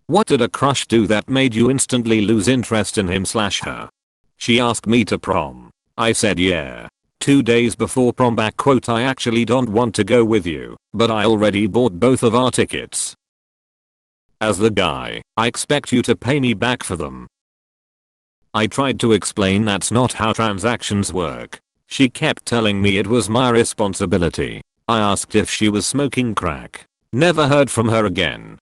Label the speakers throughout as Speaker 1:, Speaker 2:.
Speaker 1: What did a crush do that made you instantly lose interest in him/her? She asked me to prom. I said yeah. 2 days before prom I actually don't want to go with you, but I already bought both of our tickets. As the guy, I expect you to pay me back for them. I tried to explain that's not how transactions work. She kept telling me it was my responsibility. I asked if she was smoking crack. Never heard from her again.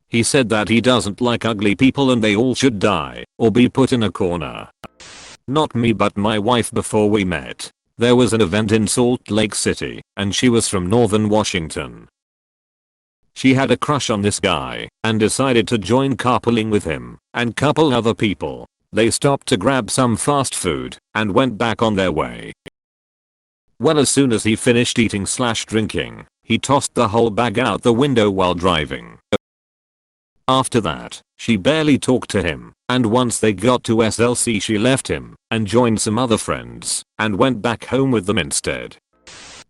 Speaker 1: He said that he doesn't like ugly people and they all should die or be put in a corner. Not me but my wife before we met. There was an event in Salt Lake City and she was from Northern Washington. She had a crush on this guy and decided to join carpooling with him and couple other people. They stopped to grab some fast food and went back on their way. Well, as soon as he finished eating/drinking, he tossed the whole bag out the window while driving. After that, she barely talked to him, and once they got to SLC she left him and joined some other friends and went back home with them instead.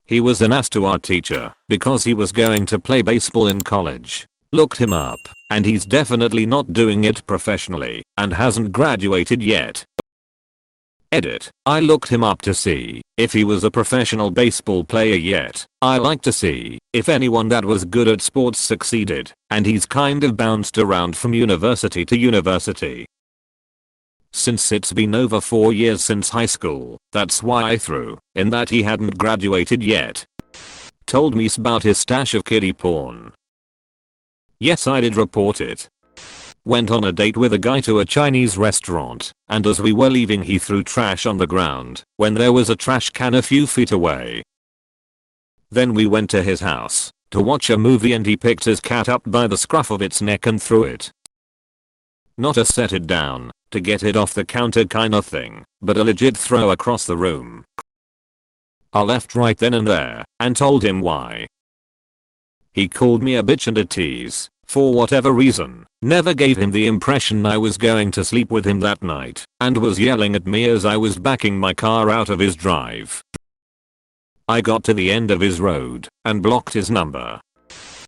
Speaker 1: He was an ass to our teacher because he was going to play baseball in college. Looked him up, and he's definitely not doing it professionally and hasn't graduated yet. Edit. I looked him up to see if he was a professional baseball player yet. I like to see if anyone that was good at sports succeeded, and he's kind of bounced around from university to university. Since it's been over 4 years since high school, that's why I threw in that he hadn't graduated yet. Told me about his stash of kiddie porn. Yes, I did report it. Went on a date with a guy to a Chinese restaurant, and as we were leaving he threw trash on the ground when there was a trash can a few feet away. Then we went to his house to watch a movie and he picked his cat up by the scruff of its neck and threw it. Not a set it down to get it off the counter kinda thing, but a legit throw across the room. I left right then and there and told him why. He called me a bitch and a tease for whatever reason. Never gave him the impression I was going to sleep with him that night and was yelling at me as I was backing my car out of his drive. I got to the end of his road and blocked his number.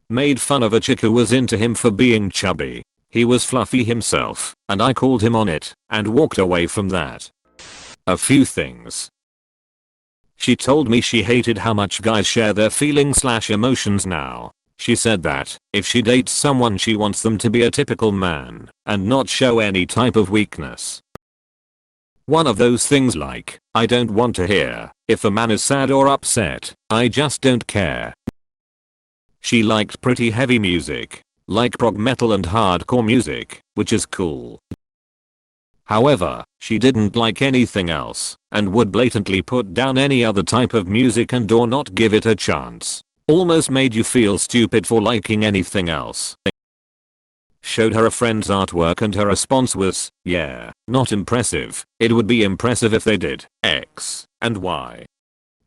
Speaker 1: Made fun of a chick who was into him for being chubby. He was fluffy himself and I called him on it and walked away from that. A few things. She told me she hated how much guys share their feelings/emotions now. She said that if she dates someone she wants them to be a typical man and not show any type of weakness. One of those things like, I don't want to hear if a man is sad or upset, I just don't care. She liked pretty heavy music, like prog metal and hardcore music, which is cool. However, she didn't like anything else and would blatantly put down any other type of music and or not give it a chance. Almost made you feel stupid for liking anything else. Showed her a friend's artwork and her response was, yeah, not impressive. It would be impressive if they did X and Y.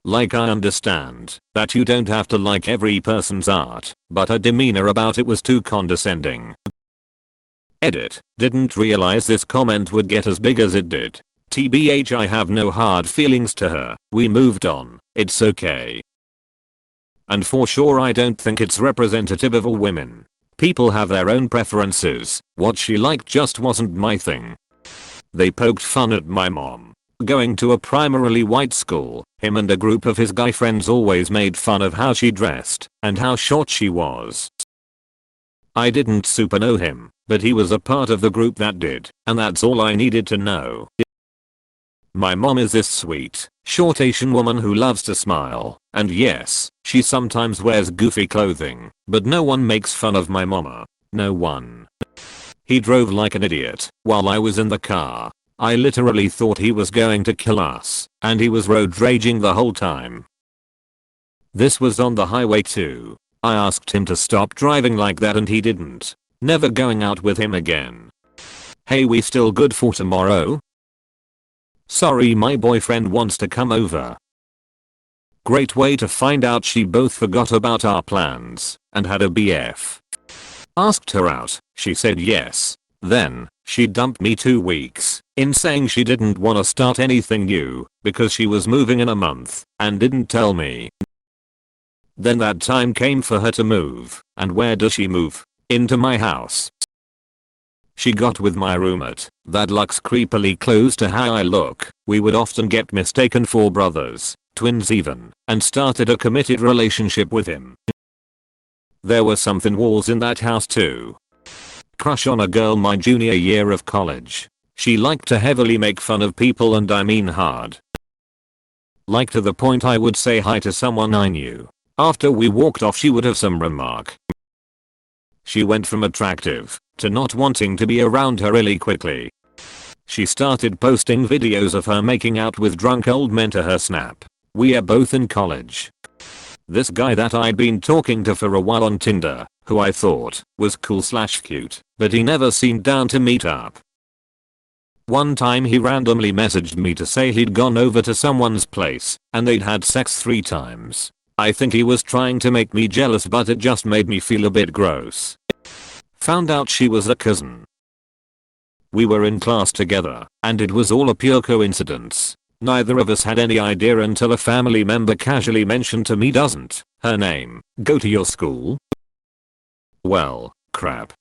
Speaker 1: Like, I understand that you don't have to like every person's art, but her demeanor about it was too condescending. Edit. Didn't realize this comment would get as big as it did. TBH, I have no hard feelings to her. We moved on. It's okay. And for sure I don't think it's representative of all women. People have their own preferences. What she liked just wasn't my thing. They poked fun at my mom. Going to a primarily white school, him and a group of his guy friends always made fun of how she dressed and how short she was. I didn't super know him, but he was a part of the group that did, and that's all I needed to know. My mom is this sweet, short Asian woman who loves to smile, and yes, she sometimes wears goofy clothing, but no one makes fun of my mama. No one. He drove like an idiot while I was in the car. I literally thought he was going to kill us, and he was road raging the whole time. This was on the highway too. I asked him to stop driving like that and he didn't. Never going out with him again. Hey, we still good for tomorrow? Sorry, my boyfriend wants to come over. Great way to find out she both forgot about our plans and had a BF. Asked her out, she said yes. Then, she dumped me 2 weeks in, saying she didn't want to start anything new because she was moving in a month and didn't tell me. Then that time came for her to move, and where does she move? Into my house. She got with my roommate that looks creepily close to how I look. We would often get mistaken for brothers, twins even, and started a committed relationship with him. There were some thin walls in that house too. Crush on a girl my junior year of college. She liked to heavily make fun of people, and I mean hard. Like to the point I would say hi to someone I knew. After we walked off she would have some remark. She went from attractive to not wanting to be around her really quickly. She started posting videos of her making out with drunk old men to her Snap. We are both in college. This guy that I'd been talking to for a while on Tinder, who I thought was cool/cute, but he never seemed down to meet up. One time he randomly messaged me to say he'd gone over to someone's place and they'd had sex 3 times. I think he was trying to make me jealous, but it just made me feel a bit gross. Found out she was a cousin. We were in class together and it was all a pure coincidence. Neither of us had any idea until a family member casually mentioned to me, "Doesn't her name go to your school?" Well, crap.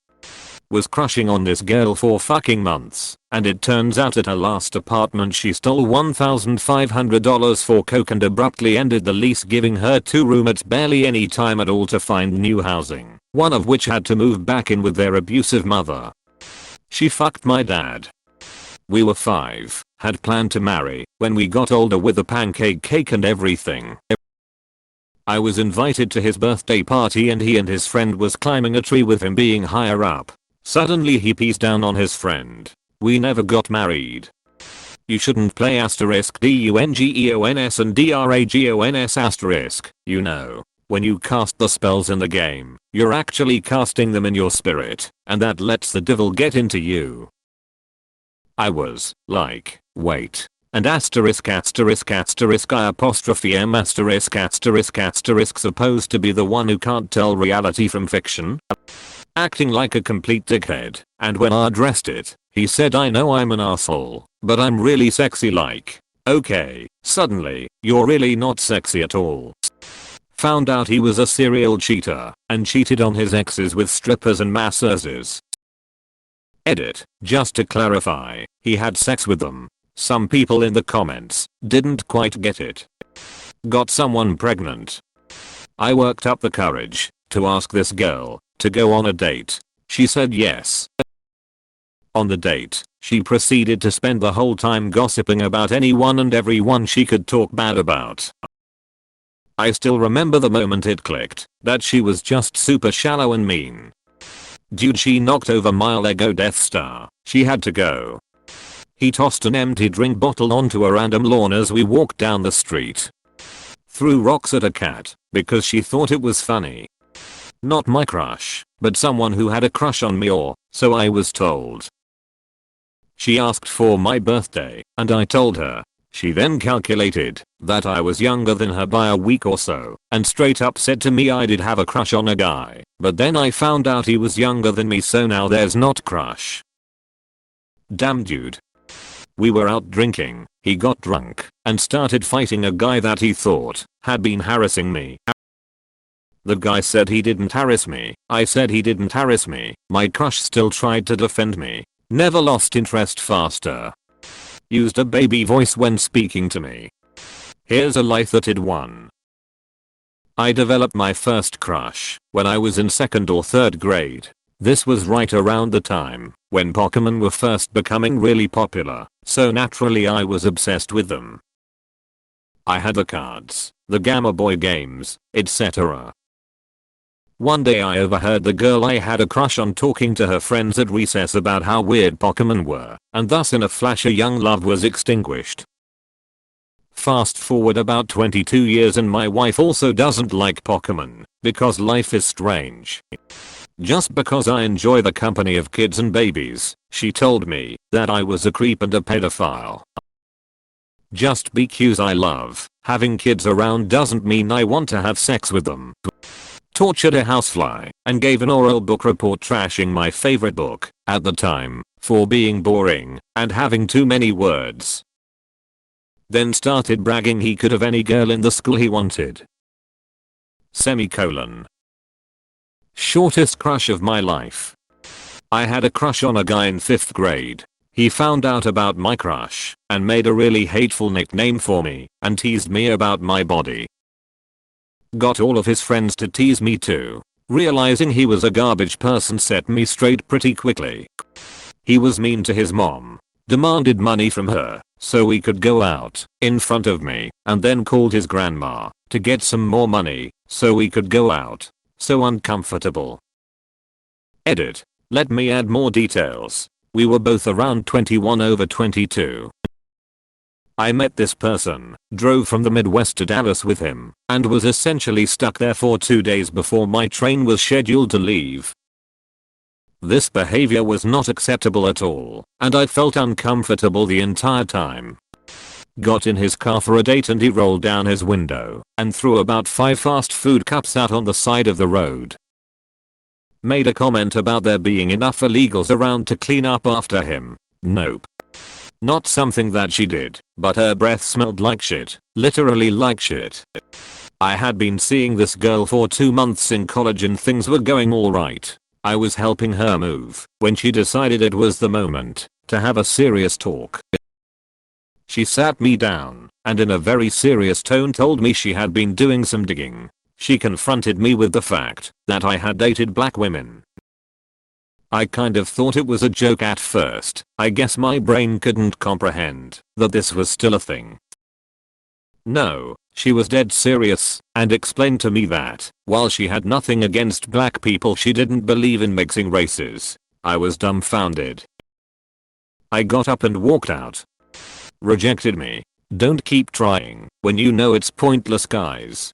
Speaker 1: Was crushing on this girl for fucking months, and it turns out at her last apartment she stole $1,500 for coke and abruptly ended the lease, giving her 2 roommates barely any time at all to find new housing, one of which had to move back in with their abusive mother. She fucked my dad. We were 5, had planned to marry when we got older with a pancake cake and everything. I was invited to his birthday party and he and his friend was climbing a tree with him being higher up. Suddenly he pees down on his friend. We never got married. You shouldn't play *DUNGEONS and DRAGONS*, you know. When you cast the spells in the game, you're actually casting them in your spirit, and that lets the devil get into you. I was like, wait. And ******** I ****** supposed to be the one who can't tell reality from fiction? Acting like a complete dickhead, and when I addressed it, he said, "I know I'm an asshole, but I'm really sexy." Like, okay, suddenly, you're really not sexy at all. Found out he was a serial cheater, and cheated on his exes with strippers and masseuses. Edit, just to clarify, he had sex with them. Some people in the comments didn't quite get it. Got someone pregnant. I worked up the courage to ask this girl to go on a date. She said yes. On the date, she proceeded to spend the whole time gossiping about anyone and everyone she could talk bad about. I still remember the moment it clicked that she was just super shallow and mean. Dude, she knocked over my Lego Death Star. She had to go. He tossed an empty drink bottle onto a random lawn as we walked down the street. Threw rocks at a cat because she thought it was funny. Not my crush, but someone who had a crush on me, or so I was told. She asked for my birthday, and I told her. She then calculated that I was younger than her by a week or so, and straight up said to me I did have a crush on a guy, but then I found out he was younger than me, so now there's not crush. Damn dude. We were out drinking, he got drunk, and started fighting a guy that he thought had been harassing me. The guy said he didn't harass me. I said he didn't harass me. My crush still tried to defend me. Never lost interest faster. Used a baby voice when speaking to me. Here's a life that it won. I developed my first crush when I was in 2nd or 3rd grade. This was right around the time when Pokemon were first becoming really popular, so naturally I was obsessed with them. I had the cards, the Gamma Boy games, etc. One day I overheard the girl I had a crush on talking to her friends at recess about how weird Pokemon were, and thus in a flash a young love was extinguished. Fast forward about 22 years and my wife also doesn't like Pokemon, because life is strange. Just because I enjoy the company of kids and babies, she told me that I was a creep and a pedophile. Just because I love having kids around doesn't mean I want to have sex with them. Tortured a housefly and gave an oral book report trashing my favorite book at the time for being boring and having too many words. Then started bragging he could have any girl in the school he wanted. Semicolon. Shortest crush of my life. I had a crush on a guy in 5th grade. He found out about my crush and made a really hateful nickname for me and teased me about my body. Got all of his friends to tease me too. Realizing he was a garbage person set me straight pretty quickly. He was mean to his mom, demanded money from her so we could go out in front of me, and then called his grandma to get some more money so we could go out. So uncomfortable. Edit. Let me add more details. We were both around 21 over 22. I met this person, drove from the Midwest to Dallas with him, and was essentially stuck there for 2 days before my train was scheduled to leave. This behavior was not acceptable at all, and I felt uncomfortable the entire time. Got in his car for a date and he rolled down his window and threw about 5 fast food cups out on the side of the road. Made a comment about there being enough illegals around to clean up after him. Nope. Not something that she did, but her breath smelled like shit, literally like shit. I had been seeing this girl for 2 months in college and things were going alright. I was helping her move when she decided it was the moment to have a serious talk. She sat me down and in a very serious tone told me she had been doing some digging. She confronted me with the fact that I had dated black women. I kind of thought it was a joke at first. I guess my brain couldn't comprehend that this was still a thing. No, she was dead serious and explained to me that while she had nothing against black people, she didn't believe in mixing races. I was dumbfounded. I got up and walked out. Rejected me. Don't keep trying when you know it's pointless, guys.